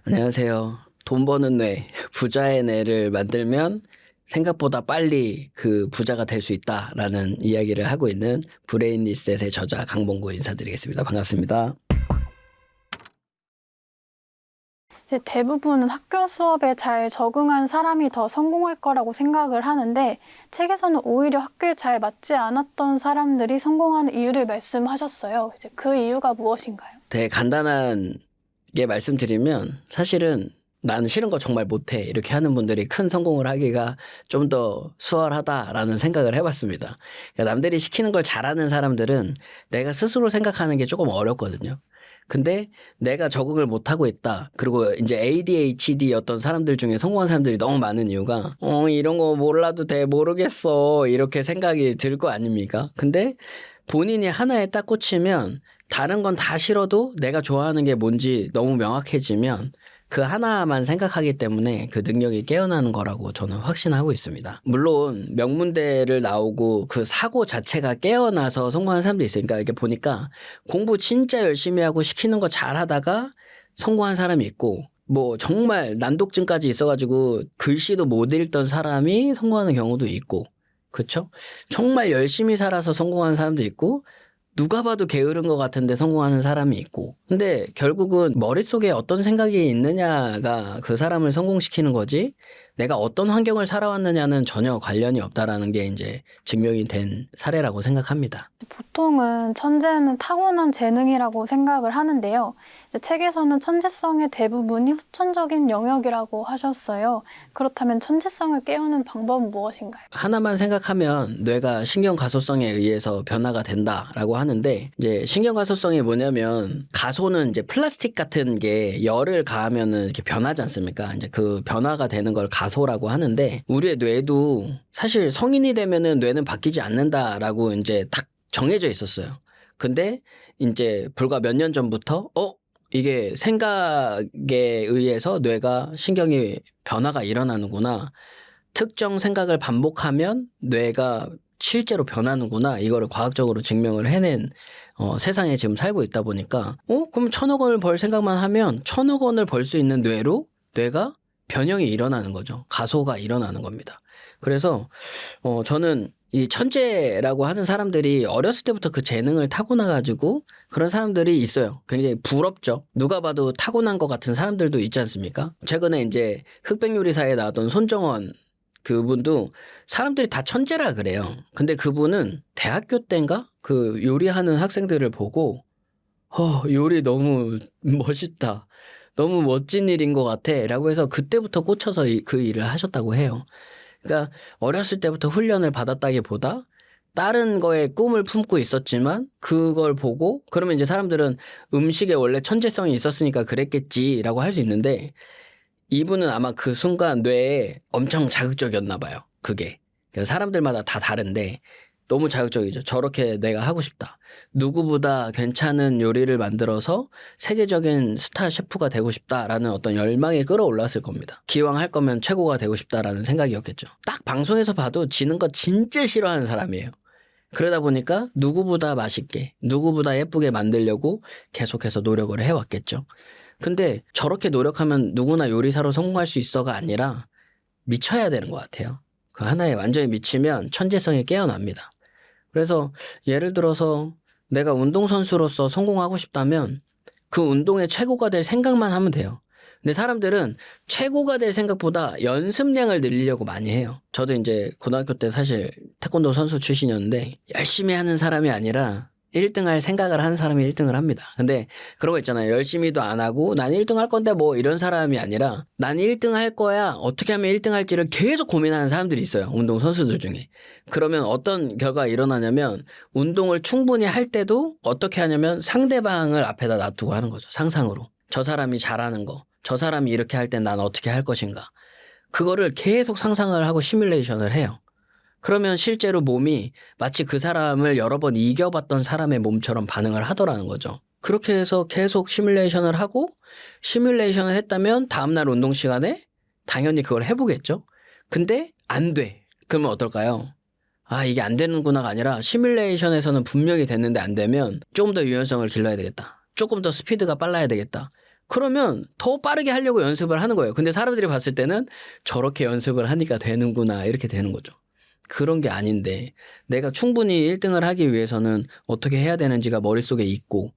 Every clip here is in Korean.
안녕하세요. 돈 버는 뇌, 부자의 뇌를 만들면 생각보다 빨리 그 부자가 될 수 있다라는 이야기를 하고 있는 브레인 리셋의 저자 강봉구 인사드리겠습니다. 반갑습니다. 이제 대부분은 학교 수업에 잘 적응한 사람이 더 성공할 거라고 생각을 하는데 책에서는 오히려 학교에 잘 맞지 않았던 사람들이 성공하는 이유를 말씀하셨어요. 이제 그 이유가 무엇인가요? 되게 간단하게 말씀드리면 사실은 난 싫은 거 정말 못해 이렇게 하는 분들이 큰 성공을 하기가 좀 더 수월하다라는 생각을 해봤습니다. 그러니까 남들이 시키는 걸 잘하는 사람들은 내가 스스로 생각하는 게 조금 어렵거든요. 근데 내가 적응을 못하고 있다. 그리고 이제 ADHD 어떤 사람들 중에 성공한 사람들이 너무 많은 이유가 이런 거 몰라도 돼 모르겠어 이렇게 생각이 들 거 아닙니까? 근데 본인이 하나에 딱 꽂히면 다른 건 다 싫어도 내가 좋아하는 게 뭔지 너무 명확해지면 그 하나만 생각하기 때문에 그 능력이 깨어나는 거라고 저는 확신하고 있습니다. 물론 명문대를 나오고 그 사고 자체가 깨어나서 성공하는 사람도 있으니까 이렇게 보니까 공부 진짜 열심히 하고 시키는 거 잘하다가 성공한 사람이 있고 뭐 정말 난독증까지 있어가지고 글씨도 못 읽던 사람이 성공하는 경우도 있고 그렇죠? 정말 열심히 살아서 성공하는 사람도 있고 누가 봐도 게으른 것 같은데 성공하는 사람이 있고 근데 결국은 머릿속에 어떤 생각이 있느냐가 그 사람을 성공시키는 거지 내가 어떤 환경을 살아왔느냐는 전혀 관련이 없다라는 게 이제 증명이 된 사례라고 생각합니다. 보통은 천재는 타고난 재능이라고 생각을 하는데요. 이제 책에서는 천재성의 대부분이 후천적인 영역이라고 하셨어요. 그렇다면 천재성을 깨우는 방법은 무엇인가요? 하나만 생각하면 뇌가 신경가소성에 의해서 변화가 된다라고 하는데 이제 신경가소성이 뭐냐면 가소는 이제 플라스틱 같은 게 열을 가하면은 이렇게 변하지 않습니까? 이제 그 변화가 되는 걸 가소라고 하는데 우리의 뇌도 사실 성인이 되면은 뇌는 바뀌지 않는다라고 이제 딱 정해져 있었어요. 근데 이제 불과 몇 년 전부터 이게 생각에 의해서 뇌가 신경이 변화가 일어나는구나. 특정 생각을 반복하면 뇌가 실제로 변하는구나. 이거를 과학적으로 증명을 해낸 세상에 지금 살고 있다 보니까 그럼 1,000억 원을 벌 생각만 하면 1,000억 원을 벌 수 있는 뇌로 뇌가 변형이 일어나는 거죠. 가소가 일어나는 겁니다. 그래서 저는 이 천재라고 하는 사람들이 어렸을 때부터 그 재능을 타고나가지고 그런 사람들이 있어요. 굉장히 부럽죠. 누가 봐도 타고난 것 같은 사람들도 있지 않습니까? 최근에 이제 흑백요리사에 나왔던 손정원 그분도 사람들이 다 천재라 그래요. 근데 그분은 대학교 때인가? 그 요리하는 학생들을 보고 요리 너무 멋있다. 너무 멋진 일인 것 같아. 라고 해서 그때부터 꽂혀서 그 일을 하셨다고 해요. 그러니까 어렸을 때부터 훈련을 받았다기보다 다른 거에 꿈을 품고 있었지만 그걸 보고 그러면 이제 사람들은 음식에 원래 천재성이 있었으니까 그랬겠지라고 할 수 있는데 이분은 아마 그 순간 뇌에 엄청 자극적이었나 봐요. 그게. 그래서 사람들마다 다 다른데 너무 자극적이죠. 저렇게 내가 하고 싶다. 누구보다 괜찮은 요리를 만들어서 세계적인 스타 셰프가 되고 싶다라는 어떤 열망이 끌어올랐을 겁니다. 기왕 할 거면 최고가 되고 싶다라는 생각이었겠죠. 딱 방송에서 봐도 지는 거 진짜 싫어하는 사람이에요. 그러다 보니까 누구보다 맛있게, 누구보다 예쁘게 만들려고 계속해서 노력을 해왔겠죠. 근데 저렇게 노력하면 누구나 요리사로 성공할 수 있어가 아니라 미쳐야 되는 것 같아요. 그 하나에 완전히 미치면 천재성이 깨어납니다. 그래서 예를 들어서 내가 운동선수로서 성공하고 싶다면 그 운동의 최고가 될 생각만 하면 돼요. 근데 사람들은 최고가 될 생각보다 연습량을 늘리려고 많이 해요. 저도 이제 고등학교 때 사실 태권도 선수 출신이었는데 열심히 하는 사람이 아니라 1등 할 생각을 하는 사람이 1등을 합니다. 근데 그런 거 있잖아요. 열심히도 안 하고 난 1등 할 건데 뭐 이런 사람이 아니라 난 1등 할 거야. 어떻게 하면 1등 할지를 계속 고민하는 사람들이 있어요. 운동 선수들 중에. 그러면 어떤 결과가 일어나냐면 운동을 충분히 할 때도 어떻게 하냐면 상대방을 앞에다 놔두고 하는 거죠. 상상으로. 저 사람이 잘하는 거. 저 사람이 이렇게 할 땐 난 어떻게 할 것인가. 그거를 계속 상상을 하고 시뮬레이션을 해요. 그러면 실제로 몸이 마치 그 사람을 여러 번 이겨봤던 사람의 몸처럼 반응을 하더라는 거죠. 그렇게 해서 계속 시뮬레이션을 하고 시뮬레이션을 했다면 다음날 운동 시간에 당연히 그걸 해보겠죠. 근데 안 돼. 그러면 어떨까요? 이게 안 되는구나가 아니라 시뮬레이션에서는 분명히 됐는데 안 되면 조금 더 유연성을 길러야 되겠다. 조금 더 스피드가 빨라야 되겠다. 그러면 더 빠르게 하려고 연습을 하는 거예요. 근데 사람들이 봤을 때는 저렇게 연습을 하니까 되는구나 이렇게 되는 거죠. 그런 게 아닌데 내가 충분히 1등을 하기 위해서는 어떻게 해야 되는지가 머릿속에 있고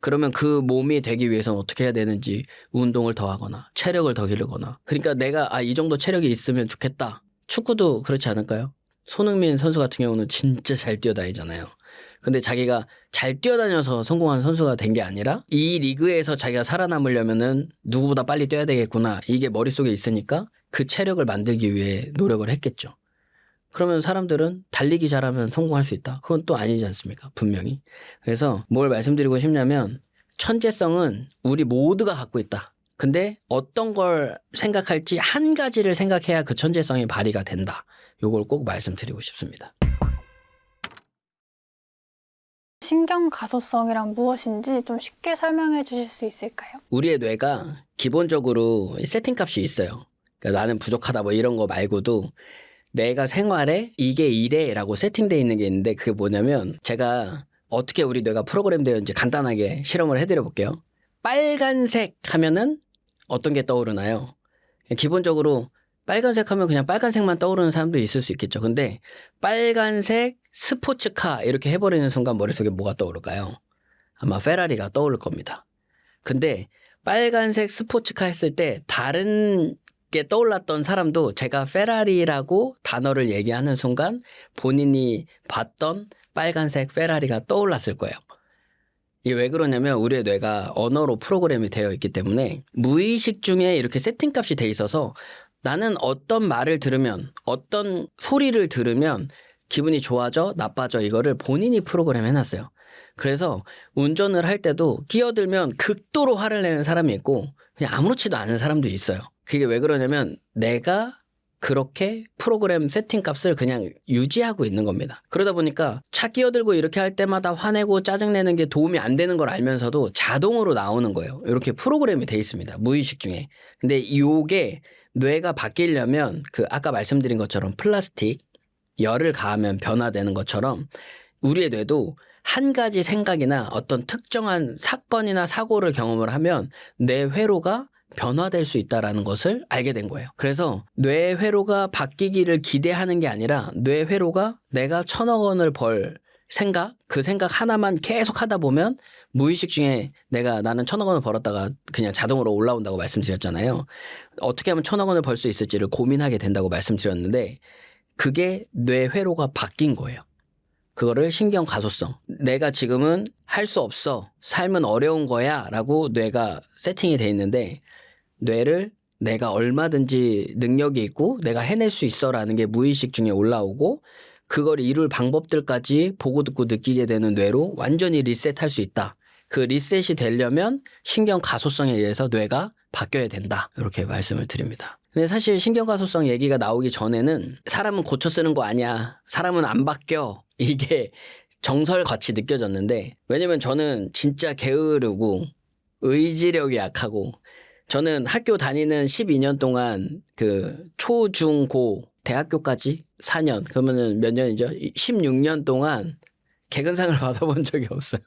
그러면 그 몸이 되기 위해서는 어떻게 해야 되는지 운동을 더 하거나 체력을 더 기르거나 그러니까 내가 이 정도 체력이 있으면 좋겠다. 축구도 그렇지 않을까요? 손흥민 선수 같은 경우는 진짜 잘 뛰어다니잖아요. 근데 자기가 잘 뛰어다녀서 성공한 선수가 된 게 아니라 이 리그에서 자기가 살아남으려면은 누구보다 빨리 뛰어야 되겠구나. 이게 머릿속에 있으니까 그 체력을 만들기 위해 노력을 했겠죠. 그러면 사람들은 달리기 잘하면 성공할 수 있다. 그건 또 아니지 않습니까? 분명히. 그래서 뭘 말씀드리고 싶냐면 천재성은 우리 모두가 갖고 있다. 근데 어떤 걸 생각할지 한 가지를 생각해야 그 천재성이 발휘가 된다. 요걸 꼭 말씀드리고 싶습니다. 신경 가소성이란 무엇인지 좀 쉽게 설명해 주실 수 있을까요? 우리의 뇌가 기본적으로 세팅 값이 있어요. 그러니까 나는 부족하다 뭐 이런 거 말고도 내가 생활에 이게 이래라고 세팅되어 있는 게 있는데 그게 뭐냐면 제가 어떻게 우리 뇌가 프로그램되어 있는지 간단하게 실험을 해드려 볼게요. 빨간색 하면은 어떤 게 떠오르나요? 기본적으로 빨간색 하면 그냥 빨간색만 떠오르는 사람도 있을 수 있겠죠. 근데 빨간색 스포츠카 이렇게 해버리는 순간 머릿속에 뭐가 떠오를까요? 아마 페라리가 떠오를 겁니다. 근데 빨간색 스포츠카 했을 때 다른 게 떠올랐던 사람도 제가 페라리라고 단어를 얘기하는 순간 본인이 봤던 빨간색 페라리가 떠올랐을 거예요. 이게 왜 그러냐면 우리의 뇌가 언어로 프로그램이 되어 있기 때문에 무의식 중에 이렇게 세팅값이 돼 있어서 나는 어떤 말을 들으면 어떤 소리를 들으면 기분이 좋아져 나빠져 이거를 본인이 프로그램 해놨어요. 그래서 운전을 할 때도 끼어들면 극도로 화를 내는 사람이 있고 그냥 아무렇지도 않은 사람도 있어요. 그게 왜 그러냐면 내가 그렇게 프로그램 세팅 값을 그냥 유지하고 있는 겁니다. 그러다 보니까 차 끼어들고 이렇게 할 때마다 화내고 짜증내는 게 도움이 안 되는 걸 알면서도 자동으로 나오는 거예요. 이렇게 프로그램이 돼 있습니다. 무의식 중에. 근데 이게 뇌가 바뀌려면 그 아까 말씀드린 것처럼 플라스틱 열을 가하면 변화되는 것처럼 우리의 뇌도 한 가지 생각이나 어떤 특정한 사건이나 사고를 경험을 하면 뇌 회로가 변화될 수 있다는 것을 알게 된 거예요. 그래서 뇌 회로가 바뀌기를 기대하는 게 아니라 뇌 회로가 내가 1,000억 원을 벌 생각, 그 생각 하나만 계속 하다 보면 무의식 중에 나는 1,000억 원을 벌었다가 그냥 자동으로 올라온다고 말씀드렸잖아요. 어떻게 하면 1,000억 원을 벌 수 있을지를 고민하게 된다고 말씀드렸는데 그게 뇌 회로가 바뀐 거예요. 그거를 신경 가소성. 내가 지금은 할 수 없어. 삶은 어려운 거야. 라고 뇌가 세팅이 돼 있는데 뇌를 내가 얼마든지 능력이 있고 내가 해낼 수 있어 라는 게 무의식 중에 올라오고 그걸 이룰 방법들까지 보고 듣고 느끼게 되는 뇌로 완전히 리셋할 수 있다. 그 리셋이 되려면 신경 가소성에 의해서 뇌가 바뀌어야 된다. 이렇게 말씀을 드립니다. 근데 사실 신경 가소성 얘기가 나오기 전에는 사람은 고쳐 쓰는 거 아니야. 사람은 안 바뀌어. 이게 정설같이 느껴졌는데 왜냐면 저는 진짜 게으르고 의지력이 약하고 저는 학교 다니는 12년 동안 그 초, 중, 고 대학교까지 4년 그러면은 몇 년이죠? 16년 동안 개근상을 받아본 적이 없어요.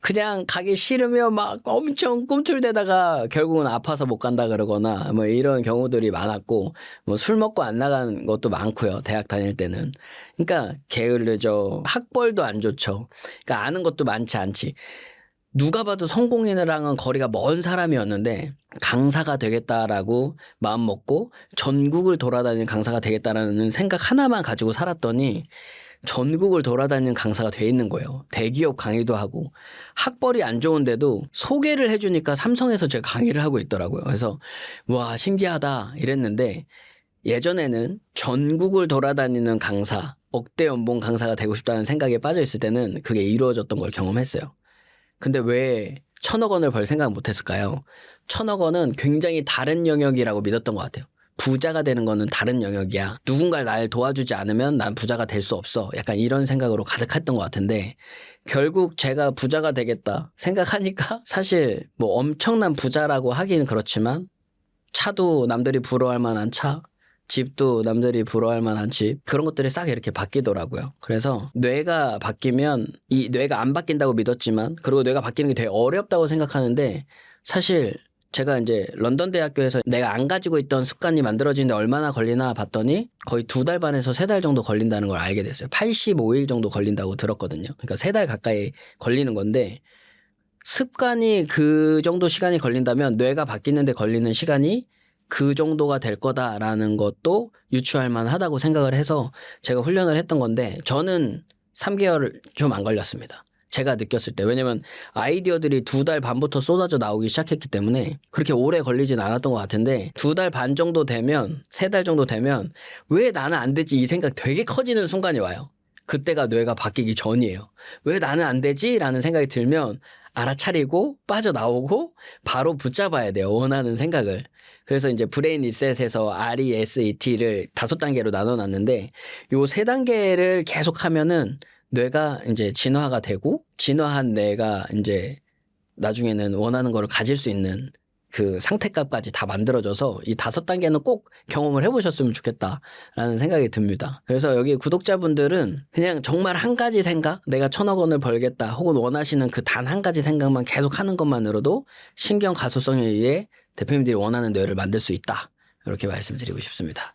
그냥 가기 싫으면 막 엄청 꿈틀대다가 결국은 아파서 못 간다 그러거나 뭐 이런 경우들이 많았고 뭐 술 먹고 안 나간 것도 많고요. 대학 다닐 때는. 그러니까 게을르죠. 학벌도 안 좋죠. 그러니까 아는 것도 많지 않지. 누가 봐도 성공인이랑은 거리가 먼 사람이었는데 강사가 되겠다라고 마음 먹고 전국을 돌아다니는 강사가 되겠다라는 생각 하나만 가지고 살았더니 전국을 돌아다니는 강사가 돼 있는 거예요. 대기업 강의도 하고 학벌이 안 좋은데도 소개를 해주니까 삼성에서 제가 강의를 하고 있더라고요. 그래서 와 신기하다 이랬는데 예전에는 전국을 돌아다니는 강사, 억대 연봉 강사가 되고 싶다는 생각에 빠져 있을 때는 그게 이루어졌던 걸 경험했어요. 근데 왜 1,000억 원을 벌 생각 못 했을까요? 1,000억 원은 굉장히 다른 영역이라고 믿었던 것 같아요. 부자가 되는 거는 다른 영역이야. 누군가 날 도와주지 않으면 난 부자가 될 수 없어. 약간 이런 생각으로 가득했던 것 같은데 결국 제가 부자가 되겠다 생각하니까 사실 뭐 엄청난 부자라고 하기는 그렇지만 차도 남들이 부러워할 만한 차, 집도 남들이 부러워할 만한 집 그런 것들이 싹 이렇게 바뀌더라고요. 그래서 뇌가 바뀌면 이 뇌가 안 바뀐다고 믿었지만 그리고 뇌가 바뀌는 게 되게 어렵다고 생각하는데 사실 제가 이제 런던 대학교에서 내가 안 가지고 있던 습관이 만들어지는데 얼마나 걸리나 봤더니 거의 2달 반에서 3달 정도 걸린다는 걸 알게 됐어요. 85일 정도 걸린다고 들었거든요. 그러니까 3달 가까이 걸리는 건데 습관이 그 정도 시간이 걸린다면 뇌가 바뀌는데 걸리는 시간이 그 정도가 될 거다라는 것도 유추할 만하다고 생각을 해서 제가 훈련을 했던 건데 저는 3개월 좀 안 걸렸습니다. 제가 느꼈을 때. 왜냐면 아이디어들이 2달 반부터 쏟아져 나오기 시작했기 때문에 그렇게 오래 걸리진 않았던 것 같은데 2달 반 정도 되면 3달 정도 되면 왜 나는 안 되지 이 생각 되게 커지는 순간이 와요. 그때가 뇌가 바뀌기 전이에요. 왜 나는 안 되지? 라는 생각이 들면 알아차리고 빠져나오고 바로 붙잡아야 돼요. 원하는 생각을. 그래서 이제 브레인 리셋에서 RESET를 5단계로 나눠놨는데 요 3단계를 계속 하면은 뇌가 이제 진화가 되고 진화한 뇌가 이제 나중에는 원하는 거를 가질 수 있는 그 상태값까지 다 만들어져서 이 5단계는 꼭 경험을 해보셨으면 좋겠다라는 생각이 듭니다. 그래서 여기 구독자분들은 그냥 정말 한 가지 생각, 내가 1,000억 원을 벌겠다 혹은 원하시는 그 단 한 가지 생각만 계속 하는 것만으로도 신경 가소성에 의해 대표님들이 원하는 뇌를 만들 수 있다. 이렇게 말씀드리고 싶습니다.